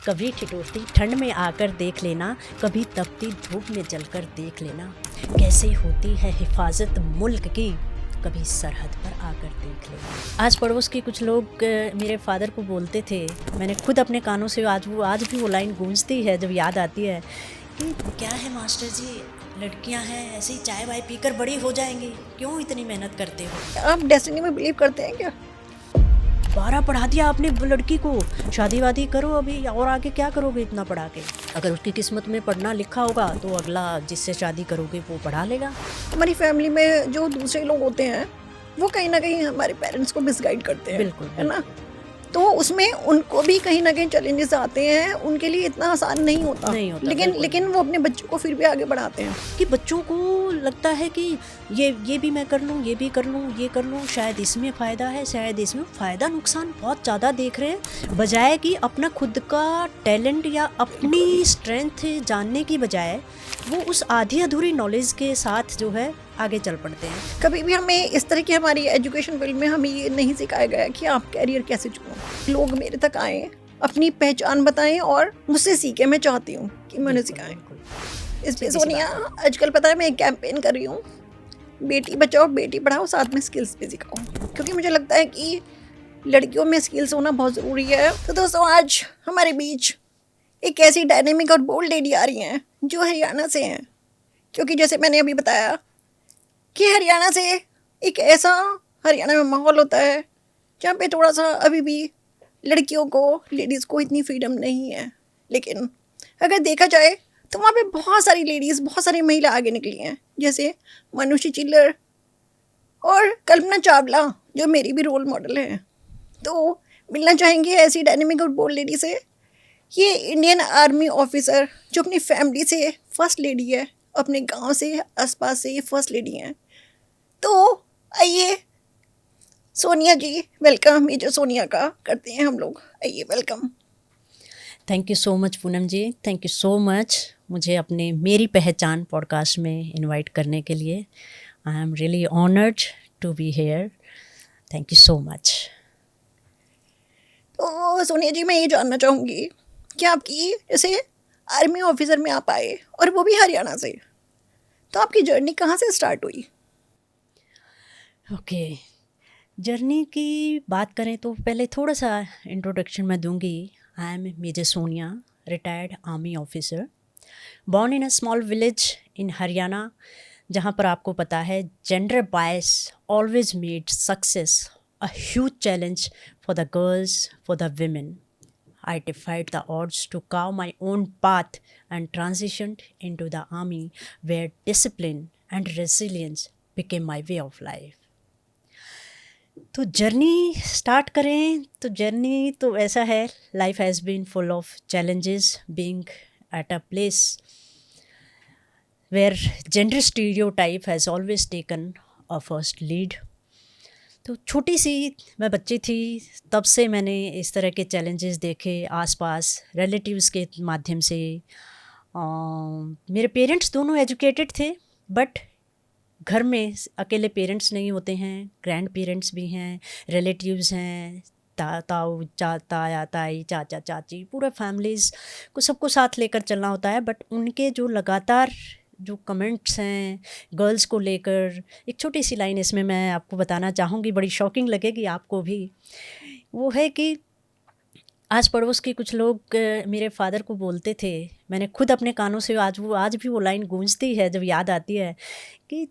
कभी ठिठुरती ठंड में आकर देख लेना, कभी तपती धूप में जलकर देख लेना, कैसे होती है हिफाजत मुल्क की, कभी सरहद पर आकर देख लेना। आस पड़ोस के कुछ लोग मेरे फादर को बोलते थे, मैंने खुद अपने कानों से आज भी वो लाइन गूंजती है जब याद आती है कि क्या है मास्टर जी, लड़कियां हैं ऐसे ही चाय वाय पीकर बड़ी हो जाएंगी, क्यों इतनी मेहनत करते हो। आप डेस्टिनी में बिलीव करते हैं क्या? 12 पढ़ा दिया आपने लड़की को, शादी वादी करो अभी, और आगे क्या करोगे इतना पढ़ा के। अगर उसकी किस्मत में पढ़ना लिखा होगा तो अगला जिससे शादी करोगे वो पढ़ा लेगा। हमारी फैमिली में जो दूसरे लोग होते हैं वो कहीं ना कहीं हमारे पेरेंट्स को मिसगाइड करते हैं, बिल्कुल, है ना। तो उसमें उनको भी कहीं ना कहीं चैलेंजेस आते हैं, उनके लिए इतना आसान नहीं होता लेकिन वो अपने बच्चों को फिर भी आगे बढ़ाते हैं कि बच्चों को लगता है कि ये भी मैं कर लूँ, ये भी कर लूँ, ये कर लूँ, शायद इसमें फ़ायदा है, शायद इसमें फ़ायदा नुकसान बहुत ज़्यादा देख रहे हैं, बजाय कि अपना खुद का टैलेंट या अपनी स्ट्रेंथ जानने की बजाय वो उस आधी अधूरी नॉलेज के साथ जो है आगे चल पड़ते हैं। कभी भी हमें इस तरह की हमारी एजुकेशन फील्ड में हमें ये नहीं सिखाया गया कि आप कैरियर कैसे चुनो। लोग मेरे तक आए, अपनी पहचान बताएं और मुझसे सीखें। मैं चाहती हूँ कि मैंने सिखाएं। इसलिए सोनिया, आजकल पता है मैं एक कैंपेन कर रही हूँ, बेटी बचाओ बेटी पढ़ाओ, साथ में स्किल्स भी सिखाओ, क्योंकि मुझे लगता है कि लड़कियों में स्किल्स होना बहुत ज़रूरी है। तो दोस्तों, आज हमारे बीच एक ऐसी डायनेमिक और बोल्ड लेडी आ रही हैं जो हरियाणा से हैं, क्योंकि जैसे मैंने अभी बताया कि हरियाणा से एक ऐसा हरियाणा में माहौल होता है जहाँ पे थोड़ा सा अभी भी लड़कियों को, लेडीज़ को इतनी फ्रीडम नहीं है। लेकिन अगर देखा जाए तो वहाँ पे बहुत सारी लेडीज़, बहुत सारी महिला आगे निकली हैं, जैसे मनुषी चिल्लर और कल्पना चावला जो मेरी भी रोल मॉडल है। तो मिलना चाहेंगे ऐसी डायनेमिक और बोल्ड लेडी से। ये इंडियन आर्मी ऑफिसर जो अपनी फैमिली से फर्स्ट लेडी है, अपने गांव से आसपास से ये फर्स्ट लेडी हैं। तो आइए सोनिया जी, वेलकम। मेजर सोनिया का करते हैं हम लोग। आइए, welcome. Thank you so much Poonam ji, thank you so much मुझे अपने मेरी पहचान पॉडकास्ट में इनवाइट करने के लिए। I am really honoured to be here. Thank you so much. तो सोनिया जी, मैं ये जानना चाहूँगी कि आपकी जैसे आर्मी ऑफिसर में आप आए और वो भी हरियाणा से, तो आपकी जर्नी कहाँ से स्टार्ट हुई? ओके, जर्नी की बात करें तो पहले थोड़ा सा इंट्रोडक्शन मैं दूंगी। I am major Sonia, retired army officer, born in a small village in Haryana, जहाँ पर आपको पता है gender bias always made success a huge challenge for the girls, for the women. I defied the odds to carve my own path and transitioned into the army where discipline and resilience became my way of life. तो journey start करें तो journey तो ऐसा है, life has been full of challenges, being at a place where gender stereotype has always taken a first lead. तो छोटी सी मैं बच्ची थी तब से मैंने इस तरह के चैलेंजेस देखे आसपास रिलेटिव्स के माध्यम से। मेरे पेरेंट्स दोनों एजुकेटेड थे, बट घर में अकेले पेरेंट्स नहीं होते हैं, ग्रैंड पेरेंट्स भी हैं, रिलेटिव्स हैं, ताऊ ताया ताई, चाचा चाची, पूरे फैमिलीज़ को सबको साथ लेकर चलना होता है। बट उनके जो लगातार जो कमेंट्स हैं गर्ल्स को लेकर, एक छोटी सी लाइन इसमें मैं आपको बताना चाहूँगी, बड़ी शॉकिंग लगेगी आपको भी। वो है कि आस पड़ोस के कुछ लोग मेरे फादर को बोलते थे, मैंने खुद अपने कानों से आज भी वो लाइन गूंजती है जब याद आती है कि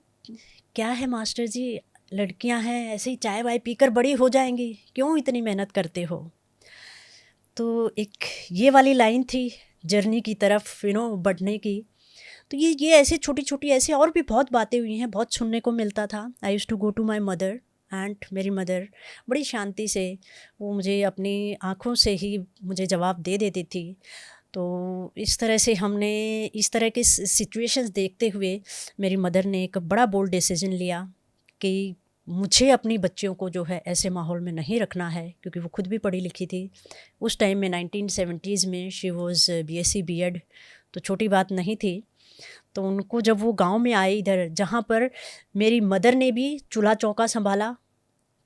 क्या है मास्टर जी, लड़कियां हैं ऐसे ही चाय वाय पीकर बड़ी हो जाएंगी, क्यों इतनी मेहनत करते हो। तो एक ये वाली लाइन थी जर्नी की तरफ बढ़ने की। तो ये ऐसे छोटी छोटी ऐसे और भी बहुत बातें हुई हैं, बहुत सुनने को मिलता था। I use to go to my mother and मेरी मदर बड़ी शांति से वो मुझे अपनी आँखों से ही मुझे जवाब दे देती थी। तो इस तरह से हमने इस तरह के सिचुएशंस देखते हुए मेरी मदर ने एक बड़ा बोल्ड डिसीजन लिया कि मुझे अपनी बच्चियों को जो है ऐसे माहौल में नहीं रखना है, क्योंकि वो खुद भी पढ़ी लिखी थी उस टाइम में 1970s में। शी वॉज़ BSc B.Ed, तो छोटी बात नहीं थी। तो उनको जब वो गांव में आए इधर, जहाँ पर मेरी मदर ने भी चूल्हा चौका संभाला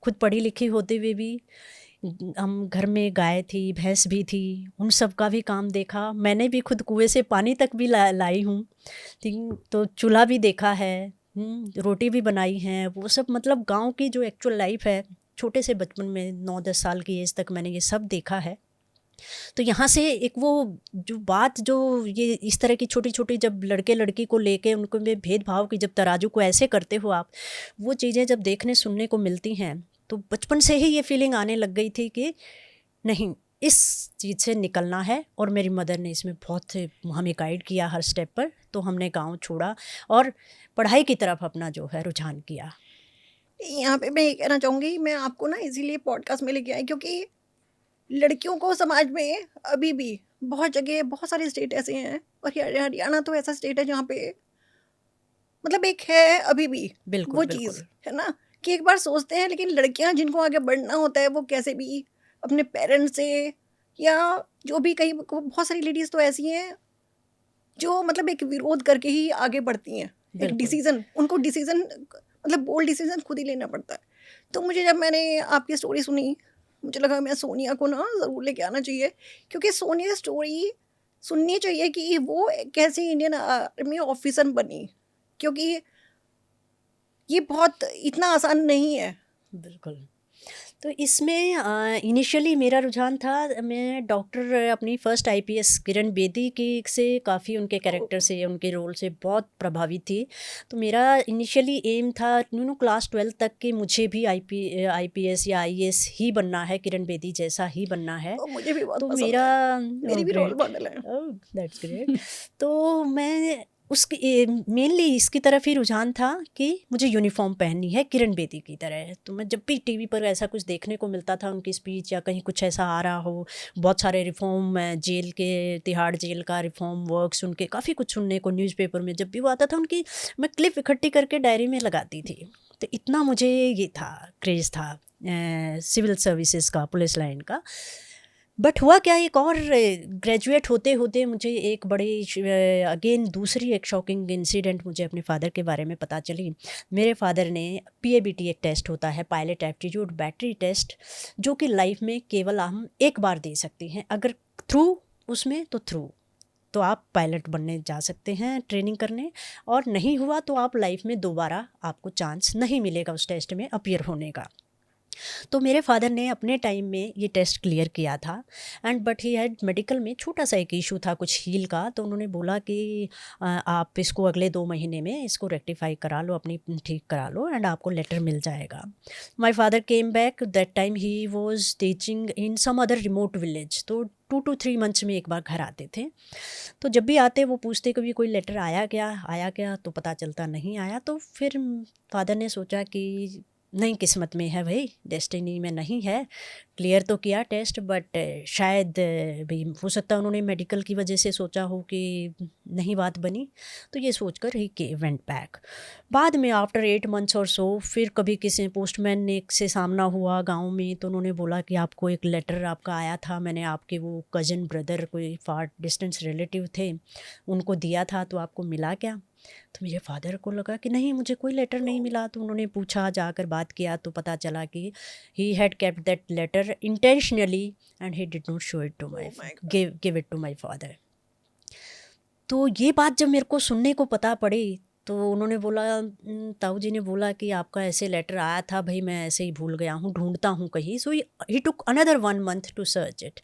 खुद पढ़ी लिखी होते हुए भी, हम घर में गाय थी, भैंस भी थी, उन सब का भी काम देखा। मैंने भी खुद कुएं से पानी तक भी लाई हूँ, ठीक। तो चूल्हा भी देखा है, रोटी भी बनाई है, वो सब मतलब गांव की जो एक्चुअल लाइफ है, छोटे से बचपन में 9-10 साल की एज तक मैंने ये सब देखा है। तो यहाँ से एक वो जो बात, जो ये इस तरह की छोटी छोटी, जब लड़के लड़की को लेके उनको में भेदभाव की जब तराजू को ऐसे करते हो आप, वो चीज़ें जब देखने सुनने को मिलती हैं, तो बचपन से ही ये फीलिंग आने लग गई थी कि नहीं, इस चीज़ से निकलना है। और मेरी मदर ने इसमें बहुत हमें गाइड किया हर स्टेप पर। तो हमने गांव छोड़ा और पढ़ाई की तरफ अपना जो है रुझान किया। यहाँ पे मैं ये कहना चाहूँगी, मैं आपको ना इसीलिए पॉडकास्ट में लेके आई क्योंकि लड़कियों को समाज में अभी भी बहुत जगह, बहुत सारे स्टेट ऐसे हैं, और हरियाणा तो ऐसा स्टेट है जहाँ पे मतलब एक है अभी भी बिल्कुल वो बिल्कुल। चीज़ है ना, कि एक बार सोचते हैं, लेकिन लड़कियां जिनको आगे बढ़ना होता है वो कैसे भी अपने पेरेंट्स से, या जो भी, कहीं बहुत सारी लेडीज़ तो ऐसी हैं जो मतलब एक विरोध करके ही आगे बढ़ती हैं। एक बिल्कुल डिसीजन, उनको डिसीजन मतलब बोल्ड डिसीजन खुद ही लेना पड़ता है। तो मुझे, जब मैंने आपकी स्टोरी सुनी, मुझे लगा मैं सोनिया को ना ज़रूर लेके आना चाहिए, क्योंकि सोनिया स्टोरी सुननी चाहिए कि वो कैसे इंडियन आर्मी ऑफिसर बनी, क्योंकि ये बहुत इतना आसान नहीं है। बिल्कुल। तो इसमें इनिशियली मेरा रुझान था, मैं डॉक्टर अपनी फर्स्ट आईपीएस किरण बेदी की से काफ़ी उनके कैरेक्टर से, उनके रोल से बहुत प्रभावित थी। तो मेरा इनिशियली एम था क्लास 12 तक कि मुझे भी आईपीएस या आईएएस ही बनना है, किरण बेदी जैसा ही बनना है। तो मुझे भी बहुत तो पसंद मेरा है, मेरी भी रोल ग्रेट, मॉडल है। Oh that's great. तो मैं उसकी मेनली इसकी तरफ ही रुझान था कि मुझे यूनिफॉर्म पहननी है किरण बेदी की तरह। तो मैं जब भी टीवी पर ऐसा कुछ देखने को मिलता था, उनकी स्पीच या कहीं कुछ ऐसा आ रहा हो, बहुत सारे रिफॉर्म, जेल के, तिहाड़ जेल का रिफॉर्म वर्क्स, उनके काफ़ी कुछ सुनने को न्यूज़पेपर में जब भी वो आता था, उनकी मैं क्लिप इकट्ठी करके डायरी में लगाती थी। तो इतना मुझे ये था, क्रेज़ था सिविल सर्विसेज का, पुलिस लाइन का। बट हुआ क्या, एक और ग्रेजुएट होते होते मुझे एक बड़ी अगेन दूसरी एक शॉकिंग इंसिडेंट मुझे अपने फादर के बारे में पता चली। मेरे फादर ने पीएबीटी एक टेस्ट होता है, पायलट एप्टीट्यूड बैटरी टेस्ट, जो कि लाइफ में केवल हम एक बार दे सकते हैं। अगर थ्रू उसमें तो थ्रू तो आप पायलट बनने जा सकते हैं ट्रेनिंग करने, और नहीं हुआ तो आप लाइफ में दोबारा आपको चांस नहीं मिलेगा उस टेस्ट में अपीयर होने का। तो मेरे फादर ने अपने टाइम में ये टेस्ट क्लियर किया था, and but he had medical में छोटा सा एक इशू था कुछ हील का। तो उन्होंने बोला कि आप इसको अगले 2 महीने में इसको रेक्टिफाई करा लो, अपनी ठीक करा लो, एंड आपको लेटर मिल जाएगा। My father came back, that time he was teaching in some other remote village. तो 2 to 3 मंथ्स में एक बार घर आते थे। तो जब भी आते वो पूछते कभी कोई लेटर आया क्या, तो पता चलता नहीं आया। तो फिर फादर ने सोचा कि नहीं, किस्मत में है भाई, डेस्टिनी में नहीं है। क्लियर तो किया टेस्ट, बट शायद भी हो सकता है उन्होंने मेडिकल की वजह से सोचा हो कि नहीं बात बनी। तो ये सोचकर ही वेंट बैक। बाद में आफ्टर 8 मंथ्स और सो, फिर कभी किसी पोस्टमैन ने से सामना हुआ गांव में, तो उन्होंने बोला कि आपको एक लेटर आपका आया था, मैंने आपके वो कज़न ब्रदर, कोई फार डिस्टेंस रिलेटिव थे, उनको दिया था, तो आपको मिला क्या? तो मेरे फादर को लगा कि नहीं, मुझे कोई लेटर नहीं मिला। तो उन्होंने पूछा, जाकर बात किया, तो पता चला कि he had kept that letter intentionally and he did not show it to my, give it to my father. तो ये बात जब मेरे को सुनने को पता पड़ी, तो उन्होंने बोला, ताऊ जी ने बोला कि आपका ऐसे लेटर आया था भाई, मैं ऐसे ही भूल गया हूँ, ढूंढता हूँ कहीं। So he took another 1 month to search it.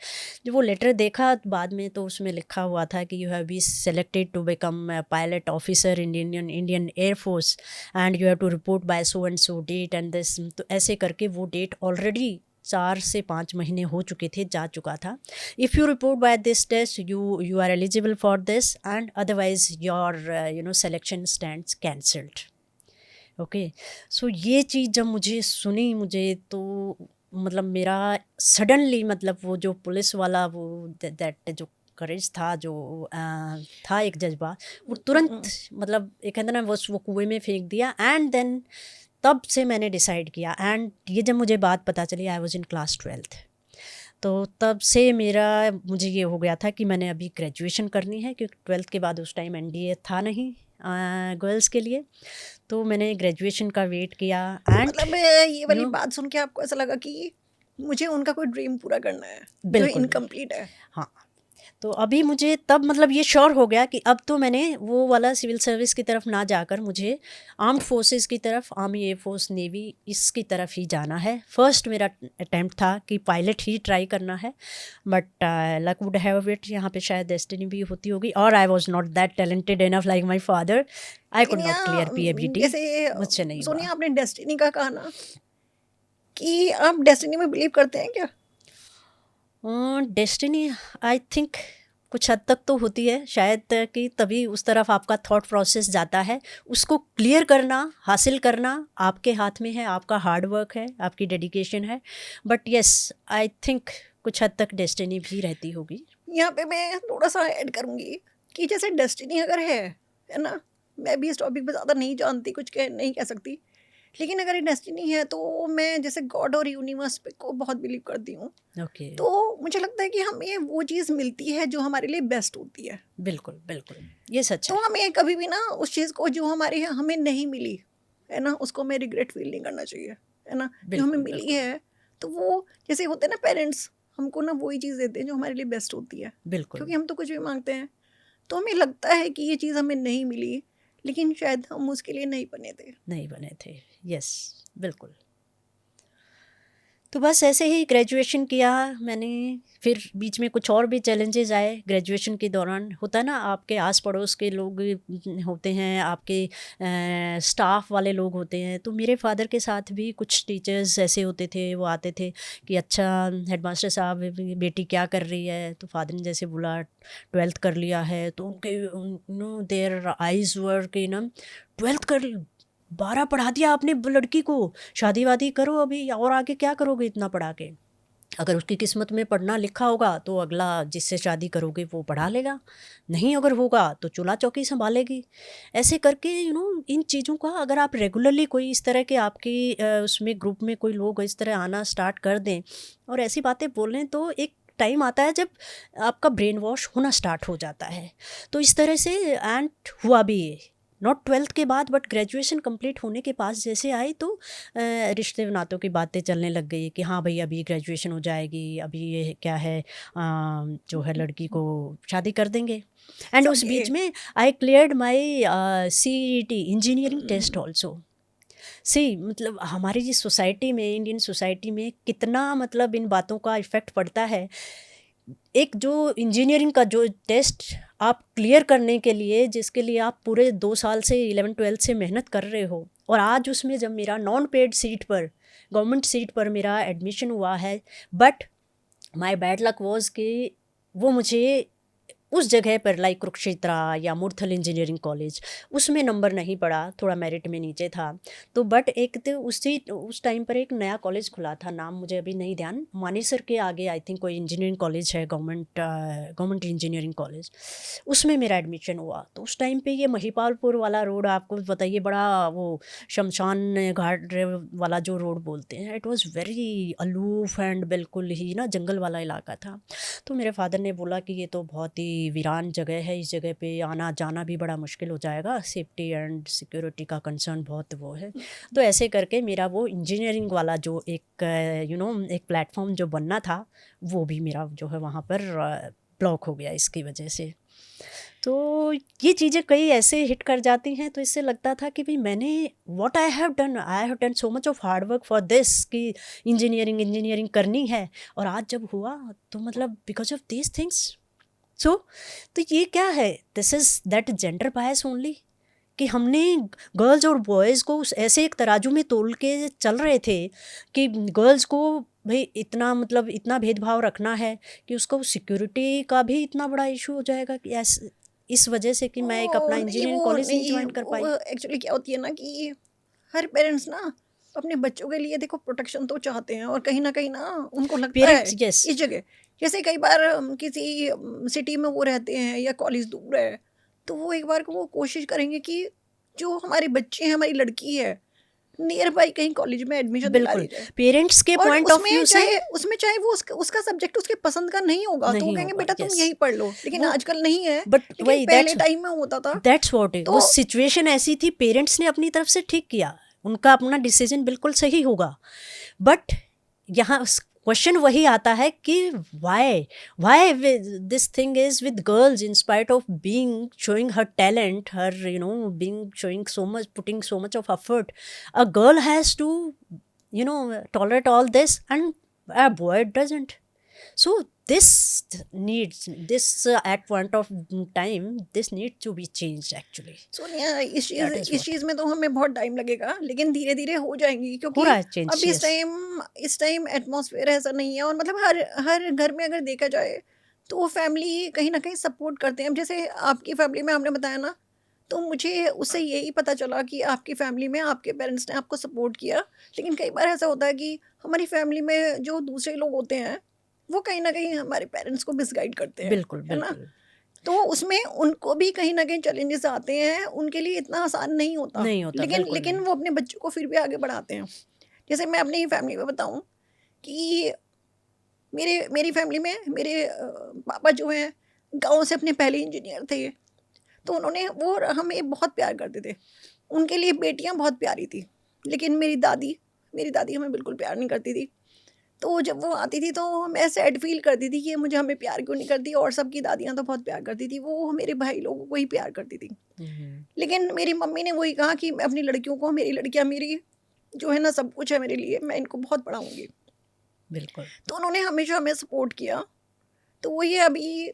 जब वो लेटर देखा बाद में, तो उसमें लिखा हुआ था कि you have be selected to become pilot officer in Indian air force and you have to report by so and so date and this. तो ऐसे करके वो डेट ऑलरेडी 4 से 5 महीने हो चुके थे, जा चुका था। If you report by this test you are eligible for this, and otherwise your selection stands cancelled. Okay. So ये चीज़ जब मुझे सुनी, मुझे तो मतलब मेरा सडनली, मतलब वो जो पुलिस वाला वो दैट जो करेज था, जो था एक जज्बा, वो तुरंत मतलब एक कहते ना, बस वो कुएं में फेंक दिया। एंड देन तब से मैंने डिसाइड किया, एंड ये जब मुझे बात पता चली, I was in class 12th। तो तब से मुझे ये हो गया था कि मैंने अभी ग्रेजुएशन करनी है, क्योंकि 12th के बाद उस टाइम एनडीए था नहीं गर्ल्स के लिए। तो मैंने ग्रेजुएशन का वेट किया, एंड मतलब ये वाली बात सुन के आपको ऐसा लगा कि मुझे उनका कोई ड्रीम पूरा करना है जो बिल्कुल। इनकम्प्लीट है। हाँ, तो अभी मुझे तब मतलब ये श्योर हो गया कि अब तो मैंने वो वाला सिविल सर्विस की तरफ ना जाकर मुझे आर्म्ड फोर्सेस की तरफ, आर्मी, एयरफोर्स, नेवी, इसकी तरफ ही जाना है। फर्स्ट मेरा अटैम्प्ट था कि पायलट ही ट्राई करना है, but luck would have it, यहाँ पे शायद डेस्टिनी भी होती होगी, और I was not that talented enough like my father. I could लेकिन नॉट क्लियर PFDT, जैसे मुझसे नहीं हुआ। सोनिया, आपने डेस्टिनी का कहा ना, कि आप डेस्टिनी में बिलीव करते हैं क्या? डेस्टिनी आई थिंक कुछ हद तक तो होती है शायद, कि तभी उस तरफ आपका थॉट प्रोसेस जाता है। उसको क्लियर करना, हासिल करना आपके हाथ में है, आपका हार्ड वर्क है, आपकी डेडिकेशन है। बट येस, आई थिंक कुछ हद तक डेस्टिनी भी रहती होगी। यहाँ पे मैं थोड़ा सा ऐड करूँगी कि जैसे डेस्टिनी अगर है ना, मैं भी इस टॉपिक पे ज़्यादा नहीं जानती, कुछ नहीं कह सकती, लेकिन अगर ये डेस्टिनी है तो मैं जैसे गॉड और यूनिवर्स पे को बहुत बिलीव करती हूँ। ओके, तो मुझे लगता है कि हमें वो चीज़ मिलती है जो हमारे लिए बेस्ट होती है। बिल्कुल बिल्कुल, ये सच तो है। हमें कभी भी ना उस चीज़ को जो हमारे यहाँ हमें नहीं मिली है ना, उसको हमें रिग्रेट फील नहीं करना चाहिए, है ना। जो हमें बिल्कुल मिली बिल्कुल है तो वो, जैसे होते हैं ना पेरेंट्स, हमको ना वही चीज़ देते हैं जो हमारे लिए बेस्ट होती है, बिल्कुल, क्योंकि हम तो कुछ भी मांगते हैं। तो हमें लगता है कि ये चीज़ हमें नहीं मिली, लेकिन शायद हम उसके लिए नहीं बने थे। नहीं बने थे। यस, बिल्कुल। तो बस ऐसे ही ग्रेजुएशन किया मैंने। फिर बीच में कुछ और भी चैलेंजेस आए ग्रेजुएशन के दौरान। होता है ना, आपके आस पड़ोस के लोग होते हैं, आपके स्टाफ वाले लोग होते हैं। तो मेरे फादर के साथ भी कुछ टीचर्स ऐसे होते थे, वो आते थे कि अच्छा हेडमास्टर साहब, बेटी क्या कर रही है? तो फादर ने जैसे बोला 12th कर लिया है, तो उनके नो देयर आइज वर कि ना 12th कर 12 पढ़ा दिया आपने लड़की को, शादी वादी करो अभी, और आगे क्या करोगे इतना पढ़ा के? अगर उसकी किस्मत में पढ़ना लिखा होगा तो अगला जिससे शादी करोगे वो पढ़ा लेगा, नहीं अगर होगा तो चूल्हा चौकी संभालेगी। ऐसे करके इन चीज़ों का अगर आप रेगुलरली कोई इस तरह के आपकी उसमें ग्रुप में कोई लोग इस तरह आना स्टार्ट कर दें और ऐसी बातें बोलें, तो एक टाइम आता है जब आपका ब्रेन वॉश होना स्टार्ट हो जाता है। तो इस तरह से एंड हुआ भी ये, नॉट 12th के बाद बट ग्रेजुएशन कंप्लीट होने के पास जैसे आई तो रिश्ते नातों की बातें चलने लग गई कि हाँ भाई अभी ग्रेजुएशन हो जाएगी, अभी ये क्या है, जो है लड़की को शादी कर देंगे। एंड उस सब बीच ये में I cleared my CET engineering test also. सी मतलब हमारी जिस सोसाइटी में, इंडियन सोसाइटी में कितना मतलब इन बातों का इफ़ेक्ट पड़ता है। एक जो इंजीनियरिंग का जो टेस्ट आप क्लियर करने के लिए, जिसके लिए आप पूरे 2 साल से 11th-12th से मेहनत कर रहे हो, और आज उसमें जब मेरा नॉन पेड सीट पर, गवर्नमेंट सीट पर मेरा एडमिशन हुआ है, but my bad luck was कि वो मुझे उस जगह पर लाइक कुरुक्षेत्रा या मुरथल इंजीनियरिंग कॉलेज, उसमें नंबर नहीं पड़ा, थोड़ा मेरिट में नीचे था। तो बट एक तो उस टाइम पर एक नया कॉलेज खुला था, नाम मुझे अभी नहीं ध्यान, मानेसर के आगे आई थिंक कोई इंजीनियरिंग कॉलेज है, गवर्नमेंट इंजीनियरिंग कॉलेज, उसमें मेरा एडमिशन हुआ। तो उस टाइम पे ये महिपालपुर वाला रोड, आपको बताइए, बड़ा वो शमशान घाट वाला जो रोड बोलते हैं, it was very aloof and बिल्कुल ही ना जंगल वाला इलाका था। तो मेरे फादर ने बोला कि ये तो बहुत ही वीरान जगह है, इस जगह पे आना जाना भी बड़ा मुश्किल हो जाएगा, सेफ्टी एंड सिक्योरिटी का कंसर्न बहुत वो है। तो ऐसे करके मेरा वो इंजीनियरिंग वाला जो एक एक प्लेटफॉर्म जो बनना था, वो भी मेरा जो है वहाँ पर ब्लॉक हो गया इसकी वजह से। तो ये चीज़ें कई ऐसे हिट कर जाती हैं, तो इससे लगता था कि भाई मैंने what I have done so much of hard work for this, कि इंजीनियरिंग करनी है, और आज जब हुआ तो मतलब बिकॉज ऑफ दीज थिंग्स। सो तो ये क्या है, this is that gender bias only, कि हमने गर्ल्स और बॉयज़ को ऐसे एक तराजू में तोल के चल रहे थे कि गर्ल्स को भाई इतना मतलब इतना भेदभाव रखना है कि उसको सिक्योरिटी का भी इतना बड़ा इशू हो जाएगा कि इस वजह से कि मैं एक अपना इंजीनियरिंग कॉलेज नहीं ज्वाइन कर पाई। एक्चुअली क्या होती है ना कि हर पेरेंट्स ना अपने बच्चों के लिए देखो प्रोटेक्शन तो चाहते हैं, और कहीं ना उनको लगता है पेरेंट्स, यस, इस जगह, जैसे कई बार किसी सिटी में वो रहते हैं या कॉलेज दूर है, तो वो एक बार को वो कोशिश करेंगे कि जो हमारे बच्चे हैं, हमारी लड़की है, नियर बाई कहीं कॉलेज में एडमिशन दिला बिल्कुल दी जाए। पेरेंट्स के और पॉइंट ऑफ व्यू से उसमें चाहे वो उसका सब्जेक्ट उसके पसंद का नहीं होगा, तो वो नहीं कहेंगे होगा, बेटा तुम यस, यही पढ़ लो, लेकिन वो आजकल नहीं है, बट लेकिन वही पहले टाइम में होता था। दैट्स व्हाट वो तो सिचुएशन ऐसी थी, पेरेंट्स ने अपनी तरफ से ठीक किया, उनका अपना डिसीजन बिल्कुल सही होगा, बट यहाँ क्वेश्चन वही आता है कि why this thing is with girls in spite of being showing her talent, her being showing so much, putting so much of effort, a girl has to tolerate all this and a boy doesn't. So this at point of time this needs to be changed actually. Sonia, इस That is cheese what. में तो हमें बहुत time लगेगा, लेकिन धीरे धीरे हो जाएंगी, हो क्योंकि रहा है change, अभी yes. इस टाइम एटमॉस्फेयर ऐसा नहीं है। और मतलब हर घर में अगर देखा जाए तो वो फैमिली कहीं ना कहीं सपोर्ट करते हैं। अब जैसे आपकी फैमिली में आपने बताया ना, तो मुझे उससे यही पता चला कि आपकी फैमिली में आपके पेरेंट्स ने आपको सपोर्ट किया। लेकिन कई बार ऐसा होता है कि हमारी फैमिली में जो दूसरे लोग होते हैं वो कहीं ना कहीं हमारे पेरेंट्स को मिसगाइड करते हैं, बिल्कुल है ना। बिल्कुल तो उसमें उनको भी कहीं ना कहीं चैलेंजेस आते हैं, उनके लिए इतना आसान नहीं होता। नहीं होता, लेकिन बिल्कुल लेकिन नहीं. वो अपने बच्चों को फिर भी आगे बढ़ाते हैं। जैसे मैं अपनी फैमिली में बताऊं कि मेरी फैमिली में मेरे पापा जो हैं गांव से अपने पहले इंजीनियर थे। तो वो हमें बहुत प्यार करते थे। उनके लिए बेटियां बहुत प्यारी थी, लेकिन मेरी दादी हमें बिल्कुल प्यार नहीं करती थी। तो जब वो आती थी तो मैं सैड फील करती थी कि ये मुझे हमें प्यार क्यों नहीं करती, और सबकी दादियां तो बहुत प्यार करती थी, वो मेरे भाई लोगों को ही प्यार करती थी। लेकिन मेरी मम्मी ने वही कहा कि मैं अपनी लड़कियों को, मेरी लड़कियां मेरी जो है ना सब कुछ है मेरे लिए, मैं इनको बहुत पढ़ाऊंगी। बिल्कुल. तो उन्होंने हमेशा हमें सपोर्ट किया। तो वो ये अभी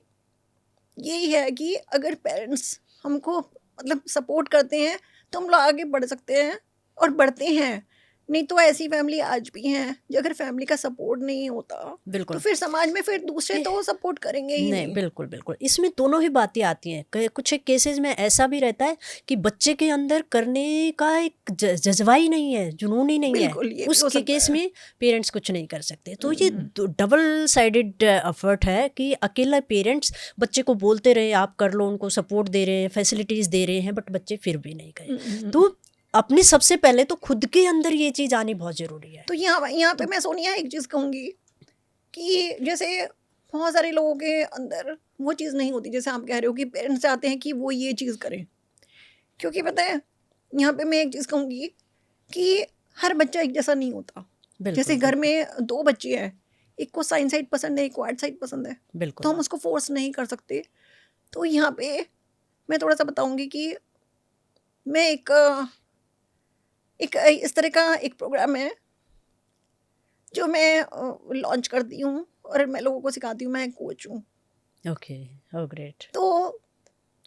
यही है कि अगर पेरेंट्स हमको मतलब सपोर्ट करते हैं तो हम लोग आगे बढ़ सकते हैं और बढ़ते हैं। नहीं तो ऐसी फैमिली आज भी हैं जो अगर फैमिली का सपोर्ट नहीं होता बिल्कुल. तो फिर समाज में फिर दूसरे तो सपोर्ट करेंगे ही नहीं, नहीं। बिल्कुल बिल्कुल, इसमें दोनों ही बातें आती हैं। कुछ एक केसेस में ऐसा भी रहता है कि बच्चे के अंदर करने का एक जज्बा ही नहीं है, जुनून ही नहीं है, बिल्कुल, ये भी उस हो सकता केस है। में पेरेंट्स कुछ नहीं कर सकते। तो ये डबल साइडेड एफर्ट है कि अकेला पेरेंट्स बच्चे को बोलते रहे आप कर लो, उनको सपोर्ट दे रहे हैं, फैसिलिटीज़ दे रहे हैं, बट बच्चे फिर भी नहीं गए। तो अपनी सबसे पहले तो खुद के अंदर ये चीज़ आनी बहुत ज़रूरी है। तो यहाँ पे मैं सोनिया एक चीज़ कहूँगी कि जैसे बहुत सारे लोगों के अंदर वो चीज़ नहीं होती, जैसे आप कह रहे हो कि पेरेंट्स चाहते हैं कि वो ये चीज़ करें। क्योंकि पता है, यहाँ पे मैं एक चीज़ कहूँगी कि हर बच्चा एक जैसा नहीं होता। जैसे घर में 2 बच्चे हैं, एक को साइंस साइड पसंद है, एक को आर्ट साइड पसंद है, बिल्कुल, तो हम उसको फोर्स नहीं कर सकते। तो यहाँ पे मैं थोड़ा सा बताऊँगी कि मैं एक इस तरह का एक प्रोग्राम है जो मैं लॉन्च करती हूँ और मैं लोगों को सिखाती हूँ। मैं कोच हूँ। ओके, ओह ग्रेट, तो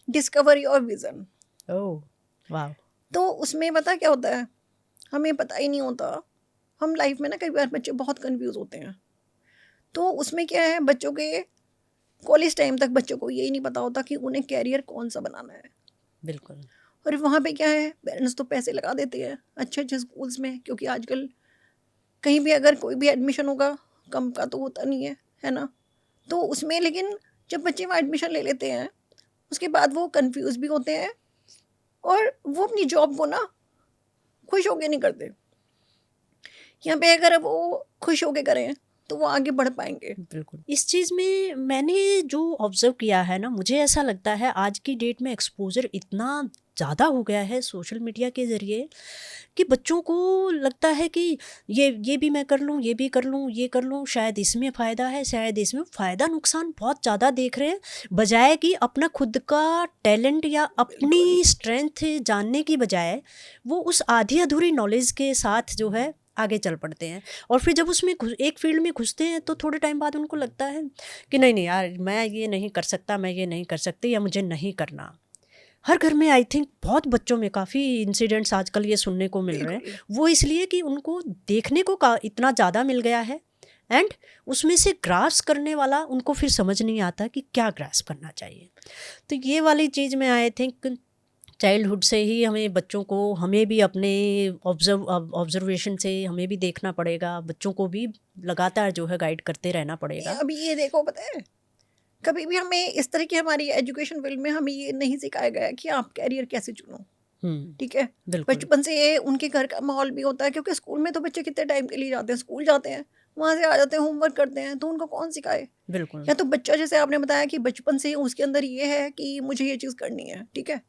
डिस्कवर योर विजन। ओह वाह, तो उसमें पता क्या होता है, हमें पता ही नहीं होता। हम लाइफ में ना कई बार बच्चे बहुत कंफ्यूज होते हैं। तो उसमें क्या है, बच्चों के कॉलेज टाइम तक बच्चों को यही नहीं पता होता कि उन्हें कैरियर कौन सा बनाना है। बिल्कुल, और वहाँ पे क्या है, पेरेंट्स तो पैसे लगा देते हैं अच्छे अच्छे स्कूल्स में, क्योंकि आजकल कहीं भी अगर कोई भी एडमिशन होगा कम का तो होता नहीं है ना। तो उसमें लेकिन जब बच्चे वहाँ एडमिशन ले लेते हैं उसके बाद वो कंफ्यूज भी होते हैं और वो अपनी जॉब को ना खुश होके नहीं करते। यहाँ पे अगर वो खुश होके करें तो वो आगे बढ़ पाएंगे। बिल्कुल। इस चीज़ में मैंने जो ऑब्ज़र्व किया है ना, मुझे ऐसा लगता है आज की डेट में एक्सपोज़र इतना ज़्यादा हो गया है सोशल मीडिया के ज़रिए कि बच्चों को लगता है कि ये भी मैं कर लूँ, ये भी कर लूँ, ये कर लूँ, शायद इसमें फ़ायदा है, शायद इसमें फ़ायदा नुकसान बहुत ज़्यादा देख रहे हैं, बजाय कि अपना खुद का टैलेंट या अपनी स्ट्रेंथ जानने की बजाय वो उस आधी अधूरी नॉलेज के साथ जो है आगे चल पड़ते हैं। और फिर जब उसमें एक फील्ड में घुसते हैं तो थोड़े टाइम बाद उनको लगता है कि नहीं यार, मैं ये नहीं कर सकता, मैं ये नहीं कर सकती, या मुझे नहीं करना। हर घर में आई थिंक बहुत बच्चों में काफ़ी इंसिडेंट्स आजकल ये सुनने को मिल रहे हैं। वो इसलिए कि उनको देखने को इतना ज़्यादा मिल गया है एंड उसमें से ग्रास्प करने वाला उनको फिर समझ नहीं आता कि क्या ग्रास्प करना चाहिए। तो ये वाली चीज़ में आई थिंक चाइल्डहुड से ही हमें बच्चों को, हमें भी अपने ऑब्जर्वेशन से हमें भी देखना पड़ेगा, बच्चों को भी लगातार जो है गाइड करते रहना पड़ेगा। अभी ये देखो, पता है कभी भी हमें इस तरह की हमारी एजुकेशन फील्ड में हमें ये नहीं सिखाया गया कि आप कैरियर कैसे चुनो। ठीक है, बचपन से उनके घर का माहौल भी होता है, क्योंकि स्कूल में तो बच्चे कितने टाइम के लिए जाते हैं, स्कूल जाते हैं, वहाँ से आ जाते हैं, होमवर्क करते हैं, तो उनको कौन सिखाए। बिल्कुल। या तो बच्चा, जैसे आपने बताया कि बचपन से उसके अंदर ये है कि मुझे ये चीज़ करनी है, ठीक है,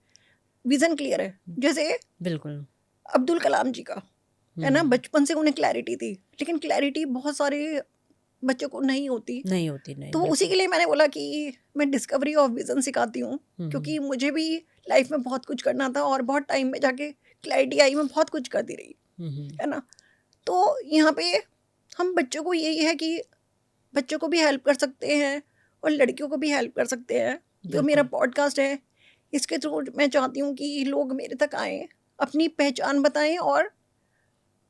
विजन क्लियर है। जैसे बिल्कुल अब्दुल कलाम जी का है ना, बचपन से उन्हें क्लैरिटी थी, लेकिन क्लैरिटी बहुत सारे बच्चों को नहीं होती। नहीं होती, नहीं, तो उसी के लिए मैंने बोला कि मैं डिस्कवरी ऑफ विजन सिखाती हूँ, क्योंकि मुझे भी लाइफ में बहुत कुछ करना था और बहुत टाइम में जाके क्लैरिटी आई, मैं बहुत कुछ करती रही, है ना। तो यहाँ पे हम बच्चों को यही है कि बच्चों को भी हेल्प कर सकते हैं और लड़कियों को भी हेल्प कर सकते हैं। जो मेरा पॉडकास्ट है, इसके थ्रू मैं चाहती हूँ कि लोग मेरे तक आएँ, अपनी पहचान बताएं और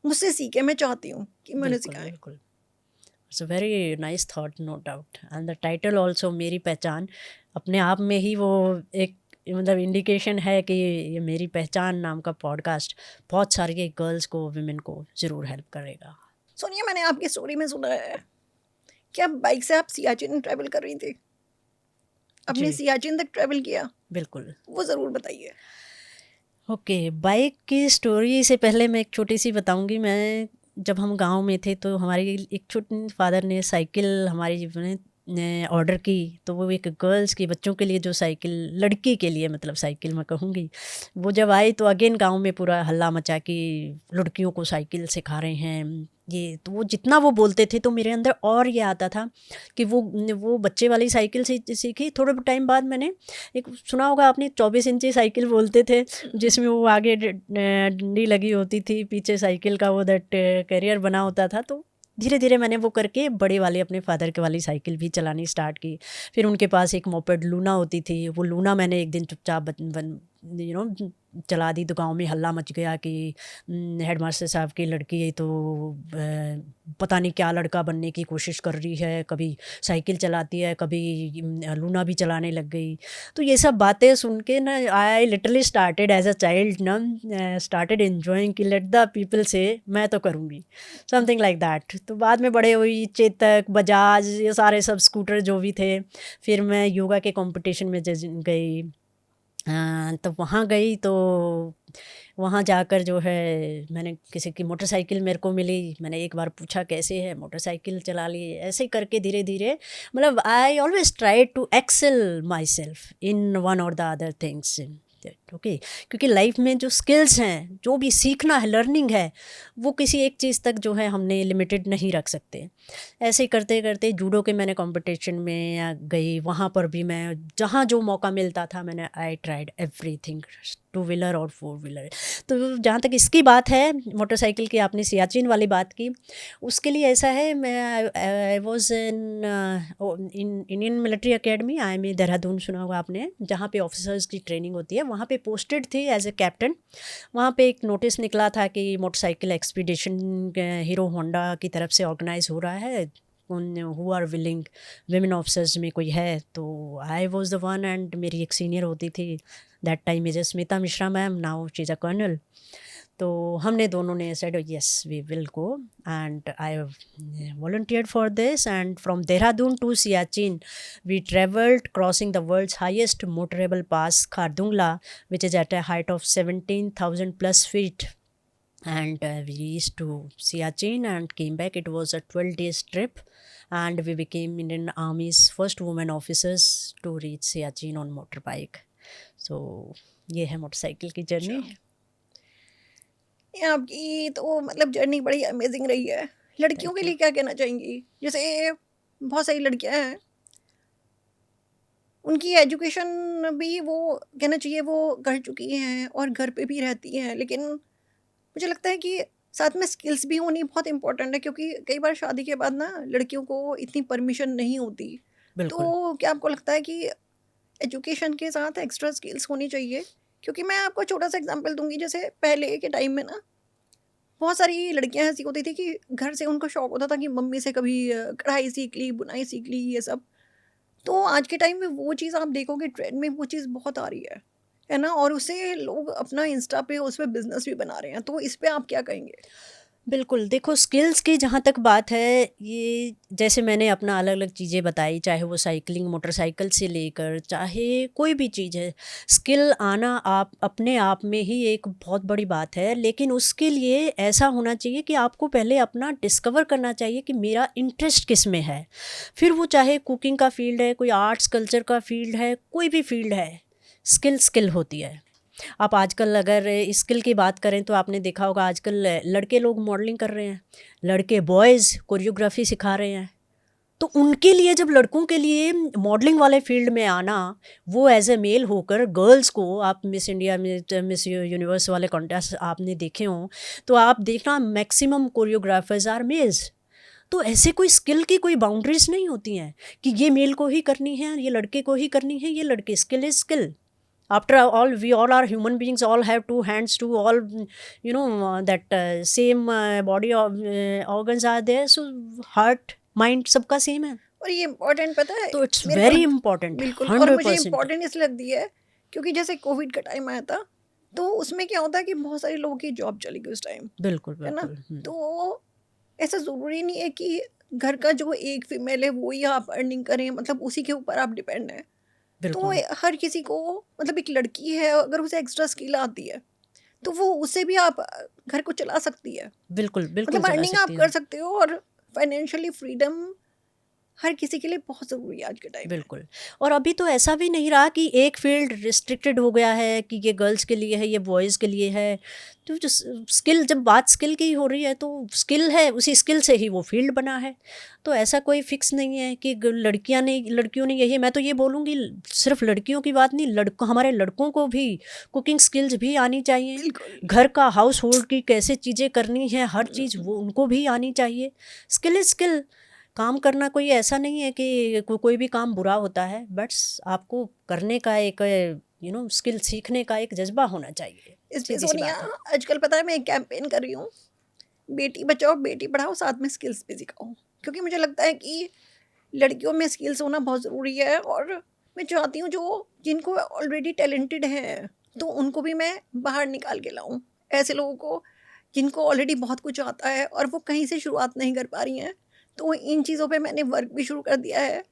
मुझसे सीखें। मैं चाहती हूँ कि मैंने सिखाएं। बिल्कुल, it's a very nice thought, no doubt. And the title also, मेरी पहचान, अपने आप में ही वो एक मतलब इंडिकेशन है कि ये मेरी पहचान नाम का पॉडकास्ट बहुत सारी गर्ल्स को, विमेन को ज़रूर हेल्प करेगा। सोनिया, मैंने आपकी स्टोरी में सुना है कि आप बाइक से आप सियाचिन ट्रैवल कर रही थी। आपने सियाचिन तक ट्रैवल किया? बिल्कुल। वो ज़रूर बताइए। ओके, बाइक की स्टोरी से पहले मैं एक छोटी सी बताऊंगी। मैं जब हम गांव में थे तो हमारी एक छोटी फादर ने साइकिल हमारी ने ऑर्डर की। तो वो एक गर्ल्स की, बच्चों के लिए जो साइकिल, लड़की के लिए मतलब साइकिल मैं कहूँगी, वो जब आई तो अगेन गांव में पूरा हल्ला मचा कि लड़कियों को साइकिल सिखा रहे हैं ये। तो वो जितना वो बोलते थे तो मेरे अंदर और ये आता था कि वो बच्चे वाली साइकिल सीखी। थोड़े टाइम बाद मैंने एक सुना होगा आपने, 24 इंची साइकिल बोलते थे, जिसमें वो आगे डंडी लगी होती थी, पीछे साइकिल का वो दैट कैरियर बना होता था। तो धीरे धीरे मैंने वो करके बड़े वाले अपने फादर के वाली साइकिल भी चलानी स्टार्ट की। फिर उनके पास एक मोपेड लूना होती थी, वो लूना मैंने एक दिन चुपचाप चला दी। तो गाँव में हल्ला मच गया कि हेडमास्टर साहब की लड़की है तो पता नहीं क्या लड़का बनने की कोशिश कर रही है, कभी साइकिल चलाती है, कभी लूना भी चलाने लग गई। तो ये सब बातें सुन के ना, I literally started as a child ना, स्टार्टेड एन्जॉइंग कि लेट द पीपल से, मैं तो करूँगी समथिंग लाइक दैट। तो बाद में बड़े हुई, चेतक, बजाज, ये सारे सब स्कूटर जो भी थे। फिर मैं योगा के कंपटीशन में गई। तो वहाँ गई तो वहाँ जाकर जो है मैंने किसी की मोटरसाइकिल मेरे को मिली। मैंने एक बार पूछा कैसे है, मोटरसाइकिल चला ली। ऐसे ही करके धीरे धीरे मतलब I always try to excel myself in one or the other things. Okay, क्योंकि लाइफ में जो स्किल्स हैं, जो भी सीखना है, लर्निंग है, वो किसी एक चीज़ तक जो है हमने लिमिटेड नहीं रख सकते। ऐसे ही करते करते जूडो के मैंने कंपटीशन में गई। वहाँ पर भी मैं जहाँ जो मौका मिलता था मैंने आई ट्राइड एवरीथिंग, 2 व्हीलर और 4 व्हीलर। तो जहाँ तक इसकी बात है, मोटरसाइकिल की, आपने सियाचिन वाली बात की, उसके लिए ऐसा है, मैं I was in Indian military academy, I am Dehradun, सुना होगा आपने, जहाँ पे ऑफिसर्स की ट्रेनिंग होती है। वहाँ पे पोस्टेड थी एज ए कैप्टन। वहाँ पे एक नोटिस निकला था कि मोटरसाइकिल एक्सपीडिशन हीरो होंडा की तरफ से ऑर्गेनाइज हो रहा है, who are willing, women officers में कोई है। तो I was the one, and मेरी एक सीनियर होती थी that time, is Smita Mishra ma'am, now she is a colonel. तो हमने दोनों ने said yes we will go, and I volunteered for this, and from Dehradun to Siachen we traveled, crossing the world's highest motorable pass, Khardungla, which is at a height of 17,000 plus feet. And we reached to Siachen and came back. It was a 12 days trip, and we became Indian Army's first women officers to reach Siachen on motorbike. So ये है motorcycle की journey. ये आपकी तो मतलब journey बड़ी amazing रही है। लड़कियों के लिए क्या कहना चाहेंगी? जैसे बहुत सारी लड़कियां हैं, उनकी एजुकेशन भी वो कहना चाहिए वो कर चुकी हैं और घर पे भी रहती हैं, लेकिन मुझे लगता है कि साथ में स्किल्स भी होनी बहुत इम्पोर्टेंट है, क्योंकि कई बार शादी के बाद ना लड़कियों को इतनी परमिशन नहीं होती। बिल्कुल। तो क्या आपको लगता है कि एजुकेशन के साथ एक्स्ट्रा स्किल्स होनी चाहिए? क्योंकि मैं आपको छोटा सा एग्जांपल दूंगी। जैसे पहले के टाइम में ना बहुत सारी लड़कियां ऐसी होती थी कि घर से उनको शौक होता था कि मम्मी से कभी कढ़ाई सीख ली, बुनाई सीख ली, ये सब। तो आज के टाइम में वो चीज़ आप देखोगे ट्रेंड में वो चीज़ बहुत आ रही है ना, और उससे लोग अपना इंस्टा पे उस पर बिजनेस भी बना रहे हैं। तो इस पे आप क्या कहेंगे? बिल्कुल, देखो स्किल्स की जहाँ तक बात है, ये जैसे मैंने अपना अलग अलग चीज़ें बताई, चाहे वो साइकिलिंग, मोटरसाइकिल से लेकर चाहे कोई भी चीज़ है, स्किल आना आप अपने आप में ही एक बहुत बड़ी बात है। लेकिन उसके लिए ऐसा होना चाहिए कि आपको पहले अपना डिस्कवर करना चाहिए कि मेरा इंटरेस्ट किस में है। फिर वो चाहे कुकिंग का फील्ड है, कोई आर्ट्स कल्चर का फील्ड है, कोई भी फील्ड है, स्किल होती है। आप आजकल अगर स्किल की बात करें तो आपने देखा होगा आजकल लड़के लोग मॉडलिंग कर रहे हैं, लड़के बॉयज़ कोरियोग्राफी सिखा रहे हैं। तो उनके लिए, जब लड़कों के लिए मॉडलिंग वाले फील्ड में आना, वो एज ए मेल होकर, गर्ल्स को आप मिस इंडिया में, मिस यूनिवर्स वाले कॉन्टेस्ट आपने देखे हों तो आप देखना मैक्सिमम कोरियोग्राफर्स आर मेल्स। तो ऐसे कोई स्किल की कोई बाउंड्रीज नहीं होती हैं कि ये मेल को ही करनी है, ये लड़के को ही करनी है, ये लड़के, skill is skill. After all, we all are human beings, all have two hands, two all, that same body organs are there, so heart mind सबका सेम है। और ये इम्पोर्टेंट पता है तो इट्स मेरे वेरी को, इम्पोर्टेंट, बिल्कुल। और मुझे 100%। इम्पोर्टेंट इसलिए लगती है क्योंकि जैसे कोविड का टाइम आया था, तो उसमें क्या होता है कि बहुत सारे लोगों की जॉब चली गई उस टाइम, बिल्कुल है ना। बिल्कुल। तो ऐसा ज़रूरी नहीं है कि घर का जो एक फीमेल है वो ही आप अर्निंग करें, मतलब उसी के ऊपर आप डिपेंड हैं। तो बिल्कुल हर किसी को, मतलब एक लड़की है अगर उसे एक्स्ट्रा स्किल आती है तो वो उससे भी आप घर को चला सकती है, बिल्कुल बिल्कुल मतलब चला अर्निंग आप सकती कर है। सकते हो। और फाइनेंशियली फ्रीडम हर किसी के लिए बहुत ज़रूरी है आज के टाइम में। बिल्कुल। और अभी तो ऐसा भी नहीं रहा कि एक फील्ड रिस्ट्रिक्टेड हो गया है कि ये गर्ल्स के लिए है, ये बॉयज़ के लिए है। तो जो स्किल, जब बात स्किल की हो रही है तो स्किल है, उसी स्किल से ही वो फील्ड बना है। तो ऐसा कोई फिक्स नहीं है कि लड़कियों ने यही, मैं तो ये बोलूँगी सिर्फ लड़कियों की बात नहीं, हमारे लड़कों को भी कुकिंग स्किल्स भी आनी चाहिए। बिल्कुल। घर का हाउस होल्ड की कैसे चीज़ें करनी है, हर चीज़ वो उनको भी आनी चाहिए। Skill is skill. काम करना कोई ऐसा नहीं है कि कोई भी काम बुरा होता है, बट्स आपको करने का एक स्किल सीखने का एक जज्बा होना चाहिए। इसमें सीधी सी सोनिया, बात है। आजकल पता है मैं एक कैंपेन कर रही हूँ, बेटी बचाओ बेटी पढ़ाओ, साथ में स्किल्स भी सिखाओ। क्योंकि मुझे लगता है कि लड़कियों में स्किल्स होना बहुत ज़रूरी है। और मैं चाहती हूँ जो जिनको ऑलरेडी टैलेंटेड हैं तो उनको भी मैं बाहर निकाल के लाऊं। ऐसे लोगों को जिनको ऑलरेडी बहुत कुछ आता है और वो कहीं से शुरुआत नहीं कर पा रही हैं, तो इन चीज़ों पे मैंने वर्क भी शुरू कर दिया है।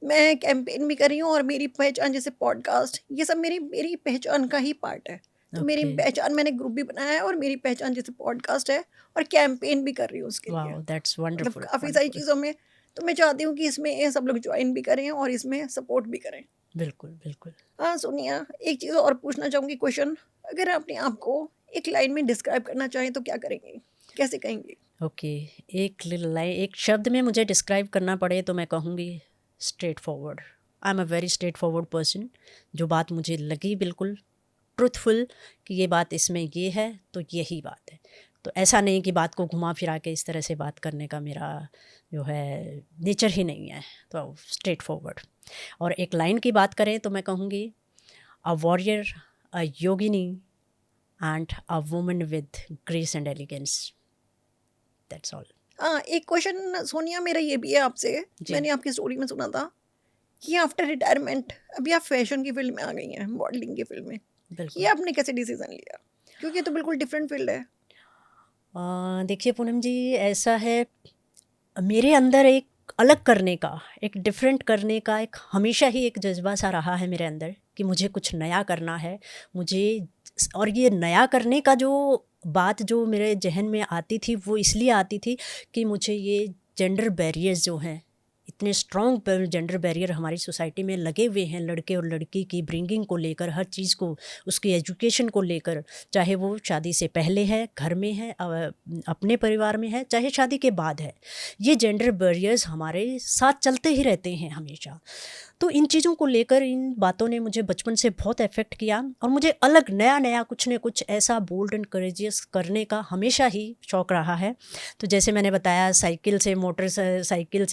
मैं कैंपेन भी कर रही हूँ और मेरी पहचान जैसे पॉडकास्ट, ये सब मेरी मेरी पहचान का ही पार्ट है। तो मेरी ओके। पहचान, मैंने ग्रुप भी बनाया है और मेरी पहचान जैसे पॉडकास्ट है, और कैंपेन भी कर रही हूँ उसके लिए, वाओ, दैट्स मतलब वंडरफुल काफ़ी सारी वंडरफुल। चीज़ों में। तो मैं चाहती हूँ कि इसमें ये सब लोग ज्वाइन भी करें और इसमें सपोर्ट भी करें। बिल्कुल बिल्कुल। हाँ सोनिया, एक चीज़ और पूछना चाहूँगी क्वेश्चन, अगर आप अपने आप को एक लाइन में डिस्क्राइब करना चाहें तो क्या करेंगे, कैसे कहेंगे? ओके। एक लाइन, एक शब्द में मुझे डिस्क्राइब करना पड़े तो मैं कहूँगी straight forward. I am a very straight forward person. जो बात मुझे लगी बिल्कुल ट्रुथफुल कि ये बात इसमें ये है तो यही बात है। तो ऐसा नहीं कि बात को घुमा फिरा के इस तरह से बात करने का मेरा जो है नेचर ही नहीं है। तो स्ट्रेट फॉरवर्ड। और एक लाइन की बात करें तो मैं कहूँगी a warrior, a yogini and a woman with grace and elegance. That's all. हाँ, एक क्वेश्चन सोनिया मेरा ये भी है आपसे। जी। मैंने आपकी स्टोरी में सुना था कि आफ्टर रिटायरमेंट अभी आप फैशन की फील्ड में आ गई हैं, मॉडलिंग की फील्ड में। ये बिल्कुल। आपने कैसे डिसीजन लिया? क्योंकि ये तो बिल्कुल डिफरेंट फील्ड है। देखिए पूनम जी, ऐसा है, मेरे अंदर एक अलग करने का, एक डिफरेंट करने का एक हमेशा ही एक जज्बा सा रहा है मेरे अंदर कि मुझे कुछ नया करना है। मुझे, और ये नया करने का जो बात जो मेरे जहन में आती थी वो इसलिए आती थी कि मुझे ये जेंडर बैरियर्स जो हैं, इतने स्ट्रॉन्ग जेंडर बैरियर हमारी सोसाइटी में लगे हुए हैं, लड़के और लड़की की ब्रिंगिंग को लेकर, हर चीज़ को, उसकी एजुकेशन को लेकर, चाहे वो शादी से पहले है, घर में है, अपने परिवार में है, चाहे शादी के बाद है। ये जेंडर बैरियर्स हमारे साथ चलते ही रहते हैं हमेशा। तो इन चीज़ों को लेकर, इन बातों ने मुझे बचपन से बहुत अफेक्ट किया और मुझे अलग नया नया कुछ न कुछ ऐसा बोल्ड एंड करेजियस करने का हमेशा ही शौक़ रहा है। तो जैसे मैंने बताया, साइकिल से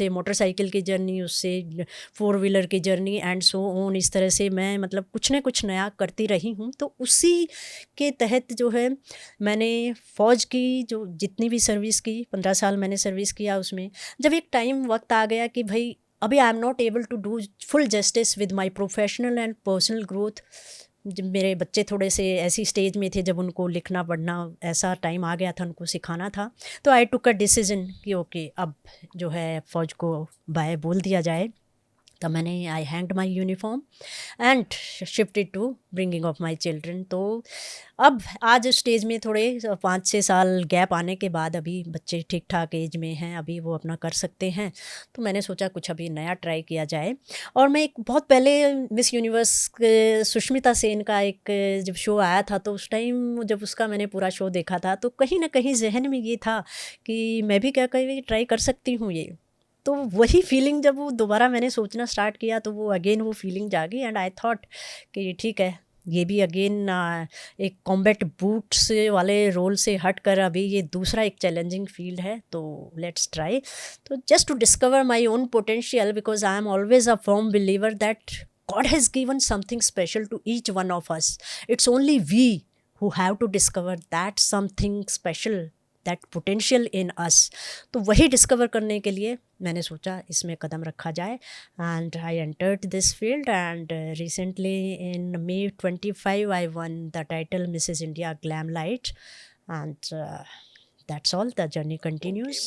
मोटरसाइकिल की जर्नी, उससे 4 व्हीलर की जर्नी एंड सो ऑन, इस तरह से मैं मतलब कुछ न कुछ नया करती रही हूँ। तो उसी के तहत जो है मैंने फ़ौज की जो जितनी भी सर्विस की, 15 साल मैंने सर्विस किया उसमें। जब एक टाइम वक्त आ गया कि भाई अभी I am not able to do full justice with my professional and personal growth. जब मेरे बच्चे थोड़े से ऐसी स्टेज में थे जब उनको लिखना पढ़ना ऐसा टाइम आ गया था, उनको सिखाना था, तो आई टुक अ डिसीजन कि ओके अब जो है फ़ौज को बाय बोल दिया जाए। तब मैंने I hanged my uniform and shifted to bringing of my children. तो अब आज स्टेज में थोड़े 5-6 साल गैप आने के बाद अभी बच्चे ठीक ठाक एज में हैं, अभी वो अपना कर सकते हैं। तो मैंने सोचा कुछ अभी नया ट्राई किया जाए। और मैं एक बहुत पहले मिस यूनिवर्स सुष्मिता सेन का एक जब शो आया था, तो उस टाइम जब उसका मैंने पूरा शो देखा था तो कहीं ना कहीं जहन में ये था कि मैं भी क्या कहीं ट्राई कर सकती हूँ ये। तो वही फीलिंग जब वो दोबारा मैंने सोचना स्टार्ट किया तो वो अगेन वो फीलिंग जागी एंड आई थॉट कि ठीक है, ये भी अगेन एक कॉम्बैट बूट्स वाले रोल से हट कर अभी ये दूसरा एक चैलेंजिंग फील्ड है, तो लेट्स ट्राई. तो just to discover my own potential, because I am always a firm believer that God has given something special to each one of us. It's only we who have to discover that something special, that potential in us. तो वही discover करने के लिए मैंने सोचा इसमें कदम रखा जाए and I entered this field and recently in May 25 I won the title Mrs. India Glam Light and that's all. The journey continues.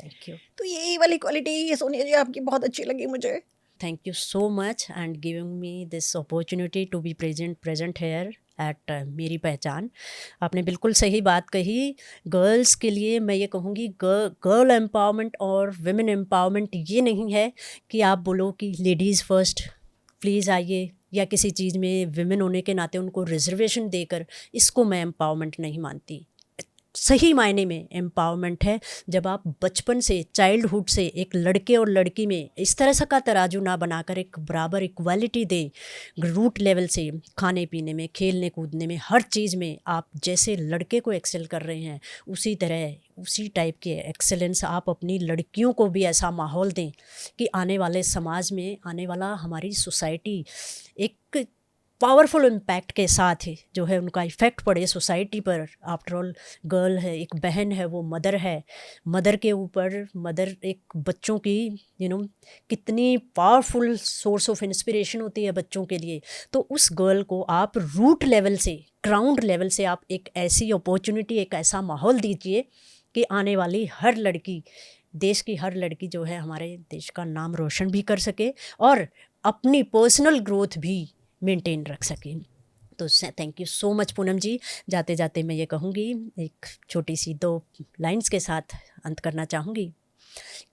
Thank you. तो यही वाली क्वालिटी ये सोनिया जी आपकी बहुत अच्छी लगी मुझे. Thank you so much and giving me this opportunity to be present here at मेरी पहचान. आपने बिल्कुल सही बात कही. गर्ल्स के लिए मैं ये कहूँगी गर्ल एम्पावरमेंट और विमेन एम्पावरमेंट ये नहीं है कि आप बोलो कि लेडीज़ फर्स्ट प्लीज़ आइए, या किसी चीज़ में विमेन होने के नाते उनको रिजर्वेशन देकर, इसको मैं एम्पावरमेंट नहीं मानती. सही मायने में एम्पावरमेंट है जब आप बचपन से, चाइल्डहुड से एक लड़के और लड़की में इस तरह सा का तराजू ना बनाकर एक बराबर इक्वालिटी दें, रूट लेवल से, खाने पीने में, खेलने कूदने में, हर चीज़ में आप जैसे लड़के को एक्सेल कर रहे हैं उसी तरह, उसी टाइप के एक्सेलेंस आप अपनी लड़कियों को भी ऐसा माहौल दें कि आने वाले समाज में, आने वाला हमारी सोसाइटी एक पावरफुल इम्पैक्ट के साथ ही जो है उनका इफ़ेक्ट पड़े सोसाइटी पर. आफ्टर ऑल गर्ल है, एक बहन है, वो मदर है. मदर के ऊपर, मदर एक बच्चों की कितनी पावरफुल सोर्स ऑफ इंस्पिरेशन होती है बच्चों के लिए. तो उस गर्ल को आप रूट लेवल से, ग्राउंड लेवल से आप एक ऐसी अपॉर्चुनिटी, एक ऐसा माहौल दीजिए कि आने वाली हर लड़की, देश की हर लड़की जो है हमारे देश का नाम रोशन भी कर सके और अपनी पर्सनल ग्रोथ भी मेंटेन रख सकें. तो thank you so much Poonam ji. जाते जाते मैं ये कहूँगी, एक छोटी सी 2 लाइंस के साथ अंत करना चाहूँगी.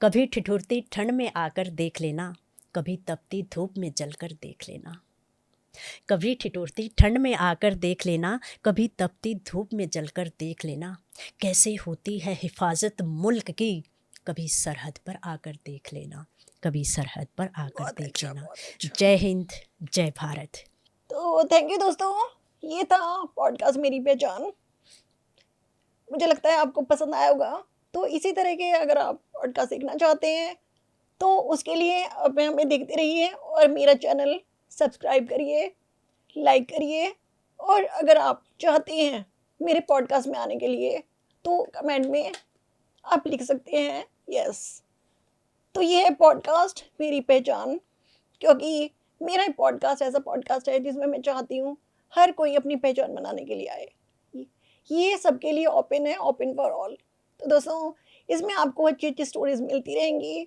कभी ठिठुरती ठंड में आकर देख लेना, कभी तपती धूप में जलकर देख लेना. कभी ठिठुरती ठंड में आकर देख लेना, कभी तपती धूप में जलकर देख लेना. कैसे होती है हिफाजत मुल्क की, कभी सरहद पर आकर देख लेना, कभी सरहद पर आकर देख लेना. जय हिंद, जय भारत. तो थैंक यू दोस्तों, ये था पॉडकास्ट मेरी पहचान. मुझे लगता है आपको पसंद आया होगा. तो इसी तरह के अगर आप पॉडकास्ट देखना चाहते हैं तो उसके लिए अब हमें देखते रहिए और मेरा चैनल सब्सक्राइब करिए, लाइक करिए. और अगर आप चाहते हैं मेरे पॉडकास्ट में आने के लिए तो कमेंट में आप लिख सकते हैं यस. तो ये है पॉडकास्ट मेरी पहचान, क्योंकि मेरा पॉडकास्ट ऐसा पॉडकास्ट है जिसमें मैं चाहती हूँ हर कोई अपनी पहचान बनाने के लिए आए. ये सबके लिए ओपन है, ओपन फॉर ऑल. तो दोस्तों, इसमें आपको अच्छी अच्छी स्टोरीज मिलती रहेंगी.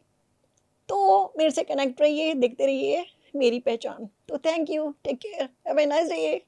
तो मेरे से कनेक्ट रहिए, देखते रहिए मेरी पहचान. तो thank you, take care, have a nice day.